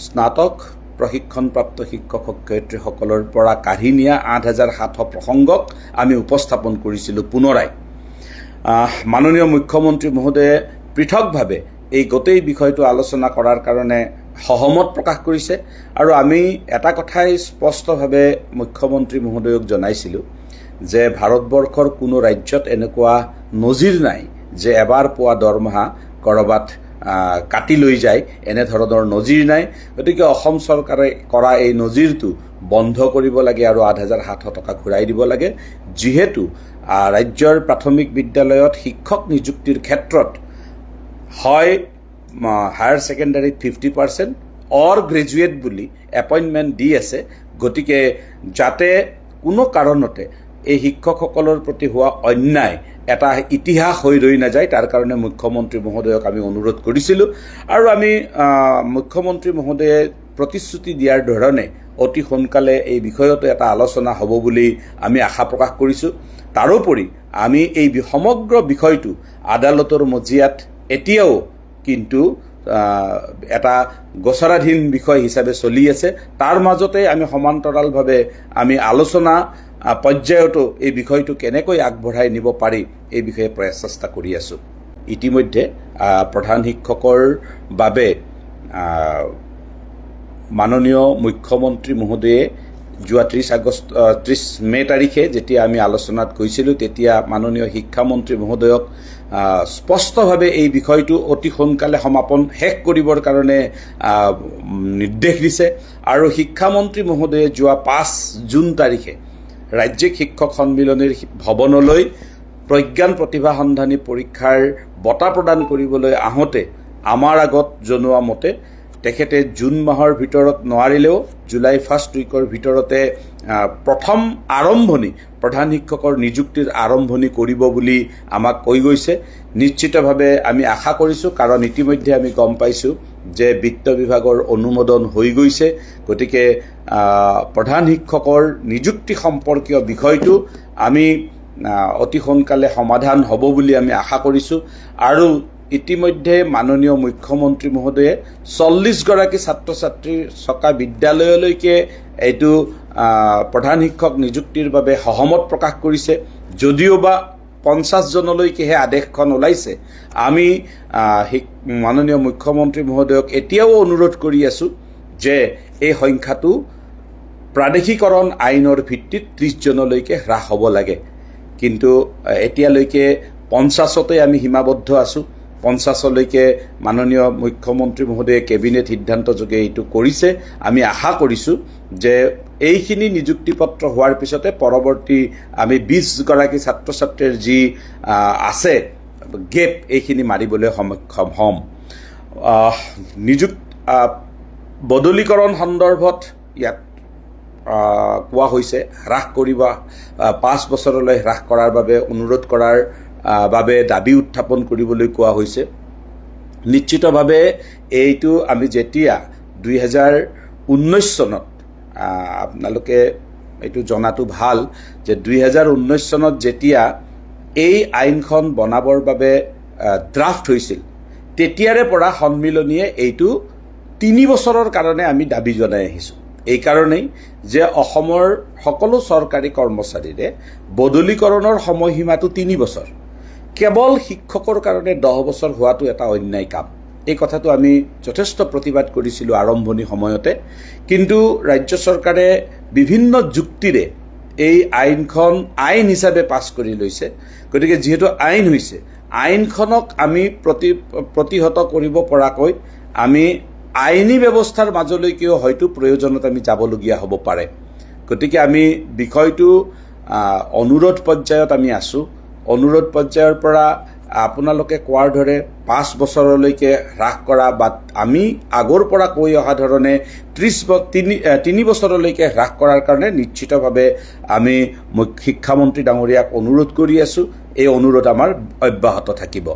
স্নাতক প্ৰশিক্ষণপ্ৰাপ্ত শিক্ষক শিক্ষয়িত্ৰীসকলৰ পৰা কাঢ়ি নিয়া ৮,৭০০ প্ৰসংগক আমি উপস্থাপন কৰিছিলোঁ পুনৰাই। মাননীয় মুখ্যমন্ত্ৰী মহোদয়ে পৃথকভাৱে এই গোটেই বিষয়টো আলোচনা কৰাৰ কাৰণে সহমত প্ৰকাশ কৰিছে আৰু আমি এটা কথাই স্পষ্টভাৱে মুখ্যমন্ত্ৰী মহোদয়ক জনাইছিলোঁ যে ভাৰতবৰ্ষৰ কোনো ৰাজ্যত এনেকুৱা নজিৰ নাই যে এবাৰ পোৱা দৰমহা ক'ৰবাত কাটি লৈ যায়, এনেধৰণৰ নজিৰ নাই। গতিকে অসম চৰকাৰে কৰা এই নজিৰটো বন্ধ কৰিব লাগে আৰু ৮,৭০০ টকা ঘূৰাই দিব লাগে, যিহেতু ৰাজ্যৰ প্ৰাথমিক বিদ্যালয়ত শিক্ষক নিযুক্তিৰ ক্ষেত্ৰত হয় হায়াৰ ছেকেণ্ডাৰীত 50% অৰ গ্ৰেজুৱেট বুলি এপইণ্টমেণ্ট দি আছে। গতিকে যাতে কোনো কাৰণতে এই শিক্ষকসকলৰ প্ৰতি হোৱা অন্যায় এটা ইতিহাস হৈ ৰৈ নাযায়, তাৰ কাৰণে মুখ্যমন্ত্ৰী মহোদয়ক আমি অনুৰোধ কৰিছিলোঁ আৰু আমি মুখ্যমন্ত্ৰী মহোদয়ে প্ৰতিশ্ৰুতি দিয়াৰ ধৰণে অতি সোনকালে এই বিষয়তো এটা আলোচনা হ'ব বুলি আমি আশা প্ৰকাশ কৰিছোঁ। তাৰোপৰি আমি এই সমগ্ৰ বিষয়টো আদালতৰ মজিয়াত এতিয়াও কিন্তু এটা গোচৰাধীন বিষয় হিচাপে চলি আছে। তাৰ মাজতে আমি সমান্তৰালভাৱে আমি আলোচনা পৰ্যায়তো এই বিষয়টো কেনেকৈ আগবঢ়াই নিব পাৰি এই বিষয়ে প্ৰচেষ্টা কৰি আছোঁ। ইতিমধ্যে প্ৰধান শিক্ষকৰ বাবে মাননীয় মুখ্যমন্ত্ৰী মহোদয়ে যোৱা 30 মে তাৰিখে যেতিয়া আমি আলোচনাত গৈছিলোঁ, তেতিয়া মাননীয় শিক্ষামন্ত্ৰী মহোদয়ক স্পষ্টভাৱে এই বিষয়টো অতি সোনকালে সমাপন শেষ কৰিবৰ কাৰণে নিৰ্দেশ দিছে আৰু শিক্ষামন্ত্ৰী মহোদয়ে যোৱা 5 জুন তাৰিখে ৰাজ্যিক শিক্ষক সন্মিলনীৰ ভৱনলৈ প্ৰজ্ঞান প্ৰতিভা সন্ধানী পৰীক্ষাৰ বঁটা প্ৰদান কৰিবলৈ আহোঁতে আমাৰ আগত জনোৱা মতে তেখেতে জুন মাহৰ ভিতৰত নোৱাৰিলেও জুলাই ফাৰ্ষ্ট উইকৰ ভিতৰতে প্ৰথম আৰম্ভণি প্ৰধান শিক্ষকৰ নিযুক্তিৰ আৰম্ভণি কৰিব বুলি আমাক কৈ গৈছে। নিশ্চিতভাৱে আমি আশা কৰিছোঁ, কাৰণ ইতিমধ্যে আমি গম পাইছোঁ যে বিত্ত বিভাগৰ অনুমোদন হৈ গৈছে। গতিকে প্ৰধান শিক্ষকৰ নিযুক্তি সম্পৰ্কীয় বিষয়টো আমি অতি সোনকালে সমাধান হ'ব বুলি আমি আশা কৰিছোঁ আৰু ইতিমধ্যে মাননীয় মুখ্যমন্ত্ৰী মহোদয়ে 40গৰাকী ছাত্ৰ ছাত্ৰী থকা বিদ্যালয়লৈকে এইটো প্ৰধান শিক্ষক নিযুক্তিৰ বাবে সহমত প্ৰকাশ কৰিছে। যদিওবা 50 জনলৈকেহে আদেশখন ওলাইছে, আমি মাননীয় মুখ্যমন্ত্ৰী মহোদয়ক এতিয়াও অনুৰোধ কৰি আছোঁ যে এই সংখ্যাটো প্ৰাদেশিকৰণ আইনৰ ভিত্তিত 30 জনলৈকে হ্ৰাস হ'ব লাগে। কিন্তু এতিয়ালৈকে 50তে আমি সীমাবদ্ধ আছোঁ। 50লৈকে মাননীয় মুখ্যমন্ত্ৰী মহোদয়ে কেবিনেট সিদ্ধান্তযোগে এইটো কৰিছে। আমি আশা কৰিছোঁ যে এইখিনি নিযুক্তি পত্ৰ হোৱাৰ পিছতে পৰৱৰ্তী আমি 20গৰাকী ছাত্ৰ ছাত্ৰীৰ যি আছে গেপ, এইখিনি মাৰিবলৈ সক্ষম হ'ম। বদলীকৰণ সন্দৰ্ভত ইয়াত কোৱা হৈছে হ্ৰাস কৰিব, 5 বছৰলৈ হ্ৰাস কৰাৰ বাবে অনুৰোধ কৰাৰ বাবে দাবী উত্থাপন কৰিবলৈ কোৱা হৈছে। নিশ্চিতভাৱে এইটো আমি যেতিয়া 2019 চনত, আপোনালোকে এইটো জনাটো ভাল যে 2019 চনত যেতিয়া এই আইনখন বনাবৰ বাবে ড্ৰাফ্ট হৈছিল, তেতিয়াৰে পৰা সন্মিলনীয়ে এইটো 3 বছৰৰ কাৰণে আমি দাবী জনাই আহিছোঁ। এই কাৰণেই যে অসমৰ সকলো চৰকাৰী কৰ্মচাৰীৰে বদলীকৰণৰ সময়সীমাটো 3 বছৰ। কেৱল শিক্ষকৰ কাৰণে 10 বছৰ হোৱাটো এটা অন্যায় কাম। এই কথাটো আমি যথেষ্ট প্ৰতিবাদ কৰিছিলোঁ আৰম্ভণি সময়তে, কিন্তু ৰাজ্য চৰকাৰে বিভিন্ন যুক্তিৰে এই আইনখন আইন হিচাপে পাছ কৰি লৈছে। গতিকে যিহেতু আইন হৈছে, আইনখনক আমি প্ৰতিহত কৰিব পৰাকৈ আমি আইনী ব্যৱস্থাৰ মাজলৈকেও হয়তো প্ৰয়োজনত আমি যাবলগীয়া হ'ব পাৰে। গতিকে আমি বিষয়টো অনুৰোধ পৰ্যায়ত আমি আছোঁ। অনুৰোধ পৰ্যায়ৰ পৰা আপোনালোকে কোৱাৰ দৰে 5 বছৰলৈকে হ্ৰাস কৰা বা আমি আগৰ পৰা কৈ অহা ধৰণে 3 বছৰলৈকে হ্ৰাস কৰাৰ কাৰণে নিশ্চিতভাৱে আমি শিক্ষামন্ত্ৰী ডাঙৰীয়াক অনুৰোধ কৰি আছোঁ। এই অনুৰোধ আমাৰ অব্যাহত থাকিব।